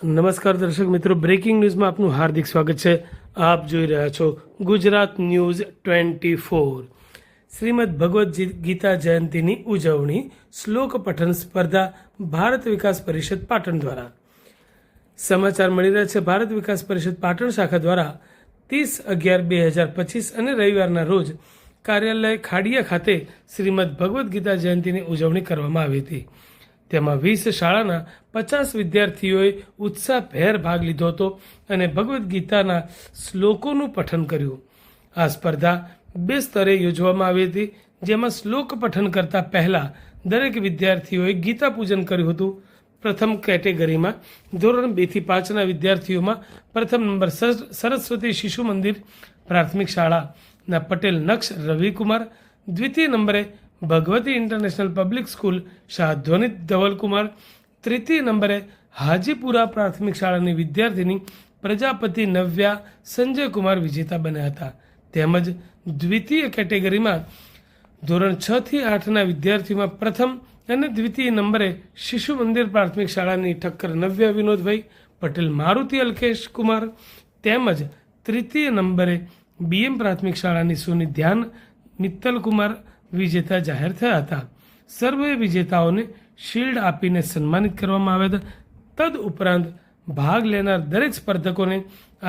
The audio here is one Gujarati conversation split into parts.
નમસ્કાર દર્શક મિત્રો, બ્રેકિંગ ન્યૂઝમાં આપનું હાર્દિક સ્વાગત છે. આપ જોઈ રહ્યા છો ગુજરાત ન્યૂઝ 24. શ્રીમદ ભગવદ્ ગીતા જયંતિની ઉજવણી શ્લોક પઠન સ્પર્ધા ભારત વિકાસ પરિષદ પાટણ દ્વારા. સમાચાર મળી રહ્યા છે. ભારત વિકાસ પરિષદ પાટણ શાખા દ્વારા 30/11/2025 અને રવિવારના રોજ કાર્યાલય ખાડિયા ખાતે શ્રીમદ ભગવદ્ ગીતા જયંતિની ઉજવણી કરવામાં આવી હતી. તેમાં 20 શાળાના 50 વિદ્યાર્થીઓએ ઉત્સાહભેર ભાગ લીધો હતો અને ભગવદ્ ગીતાના શ્લોકોનું પઠન કર્યું. આ સ્પર્ધા 2 સ્તરે યોજવામાં આવી હતી, જેમાં શ્લોક પઠન કરતા પહેલા દરેક વિદ્યાર્થીઓએ ગીતા પૂજન કર્યું હતું. પ્રથમ કેટેગરીમાં ધોરણ 2 થી 5ના વિદ્યાર્થીઓમાં પ્રથમ નંબર સરસ્વતી શિશુ મંદિર પ્રાથમિક શાળાના પટેલ નક્ષ રવિકુમાર, દ્વિતીય નંબરે Bhagwati international public school Shah Dhvanit Dhavalkumar, તૃતીય નંબરે હાજીપુરા પ્રાથમિક શાળાની વિદ્યાર્થીની પ્રજાપતિ નવ્યા સંજયકુમાર વિજેતા બન્યા હતા. તેમજ દ્વિતીય કેટેગરીમાં ધોરણ 6 થી 8ના વિદ્યાર્થીઓમાં પ્રથમ અને દ્વિતીય નંબરે શિશુ મંદિર પ્રાથમિક શાળાની ઠક્કર નવ્યા વિનોદભાઈ પટેલ મારુતિ અલ્કેશ કુમાર, તેમજ તૃતીય નંબરે BM પ્રાથમિક શાળાની સોની ધ્યાન મિત્તલ કુમાર વિજેતા જાહેર થયા હતા. સર્વે વિજેતાઓને શિલ્ડ આપીને સન્માનિત કરવામાં આવ્યા હતા. તદ ઉપરાંત ભાગ લેનાર દરેક સ્પર્ધકોને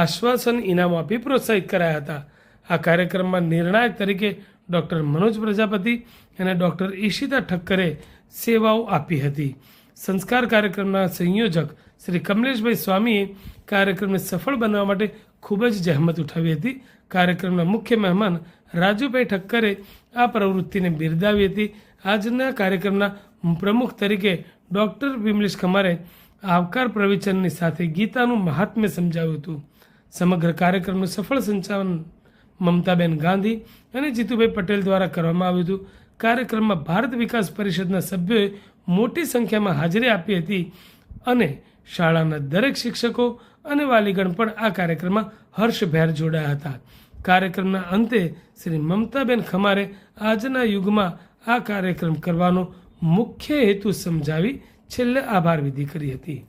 આશ્વાસન ઇનામ આપી પ્રોત્સાહિત કરાયા હતા. આ કાર્યક્રમમાં નિર્ણાયક તરીકે ડૉક્ટર મનોજ પ્રજાપતિ અને ડૉક્ટર ઈશિતા ઠક્કરે સેવાઓ આપી હતી. સંસ્કાર કાર્યક્રમના સંયોજક શ્રી કમલેશભાઈ સ્વામીએ કાર્યક્રમને સફળ બનાવવા માટે ખૂબ જ જહેમત ઉઠાવી હતી. કાર્યક્રમના મુખ્ય મહેમાન રાજુભાઈ ઠક્કરે આ પ્રવૃત્તિને બિરદાવી હતી. આજના કાર્યક્રમના પ્રમુખ તરીકે ડૉક્ટર વિમલેશ ખમારે આવકાર પ્રવચનની સાથે ગીતાનું મહાત્મ્ય સમજાવ્યું હતું. સમગ્ર કાર્યક્રમનું સફળ સંચાલન મમતાબેન ગાંધી અને જીતુભાઈ પટેલ દ્વારા કરવામાં આવ્યું હતું. કાર્યક્રમમાં ભારત વિકાસ પરિષદના સભ્યોએ મોટી સંખ્યામાં હાજરી આપી હતી અને શાળાના દરેક શિક્ષકો અને વાલીગણ પણ આ કાર્યક્રમમાં હર્ષભેર જોડાયા હતા. કાર્યક્રમના અંતે શ્રી મમતાબેન ખમારે આજના યુગમાં આ કાર્યક્રમ કરવાનો મુખ્ય હેતુ સમજાવી છેલ્લે આભાર વિધિ કરી હતી.